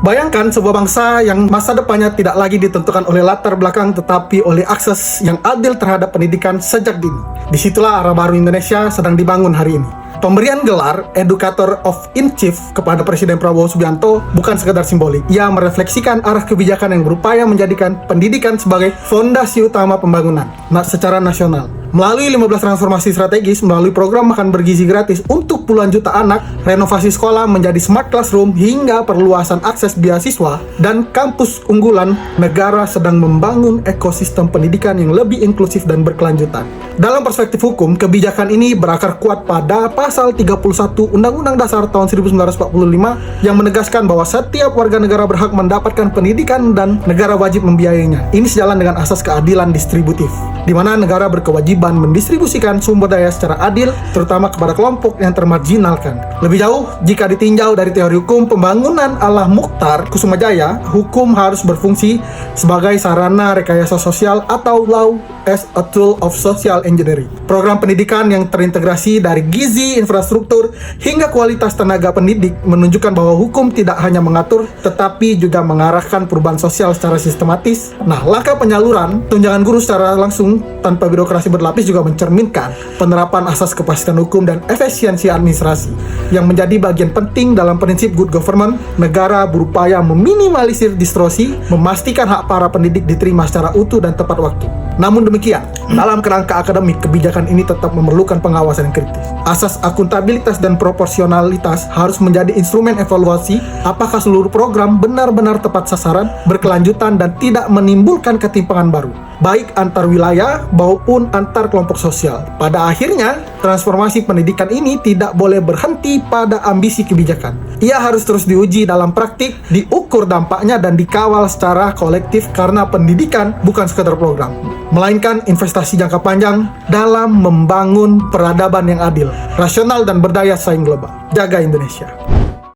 Bayangkan sebuah bangsa yang masa depannya tidak lagi ditentukan oleh latar belakang tetapi oleh akses yang adil terhadap pendidikan sejak dini. Disitulah arah baru Indonesia sedang dibangun hari ini. Pemberian gelar Educator of in Chief kepada Presiden Prabowo Subianto bukan sekedar simbolik. Ia merefleksikan arah kebijakan yang berupaya menjadikan pendidikan sebagai fondasi utama pembangunan secara nasional. Melalui 15 transformasi strategis, melalui program makan bergizi gratis untuk puluhan juta anak, renovasi sekolah menjadi smart classroom, hingga perluasan akses beasiswa dan kampus unggulan, negara sedang membangun ekosistem pendidikan yang lebih inklusif dan berkelanjutan. Dalam perspektif hukum, kebijakan ini berakar kuat pada Pasal 31 Undang-Undang Dasar tahun 1945 yang menegaskan bahwa setiap warga negara berhak mendapatkan pendidikan dan negara wajib membiayainya. Ini sejalan dengan asas keadilan distributif, di mana negara berkewajiban mendistribusikan sumber daya secara adil, terutama kepada kelompok yang termarginalkan. Lebih jauh, jika ditinjau dari teori hukum pembangunan ala Mukhtar Kusumajaya, hukum harus berfungsi sebagai sarana rekayasa sosial atau law as a tool of social engineering. Program pendidikan yang terintegrasi dari gizi, infrastruktur, hingga kualitas tenaga pendidik menunjukkan bahwa hukum tidak hanya mengatur, tetapi juga mengarahkan perubahan sosial secara sistematis. Nah, langkah penyaluran tunjangan guru secara langsung tanpa birokrasi berlapis juga mencerminkan penerapan asas kepastian hukum dan efisiensi administrasi yang menjadi bagian penting dalam prinsip good government. Negara berupaya meminimalisir distorsi, memastikan hak para pendidik diterima secara utuh dan tepat waktu. Namun demikian, dalam kerangka akademik, kebijakan ini tetap memerlukan pengawasan yang kritis. Asas akuntabilitas dan proporsionalitas harus menjadi instrumen evaluasi apakah seluruh program benar-benar tepat sasaran, berkelanjutan, dan tidak menimbulkan ketimpangan baru, baik antar wilayah maupun antar kelompok sosial. Pada akhirnya, transformasi pendidikan ini tidak boleh berhenti pada ambisi kebijakan. Ia harus terus diuji dalam praktik, diukur dampaknya, dan dikawal secara kolektif karena pendidikan bukan sekedar program, melainkan investasi jangka panjang dalam membangun peradaban yang adil, rasional, dan berdaya saing global. Jaga Indonesia.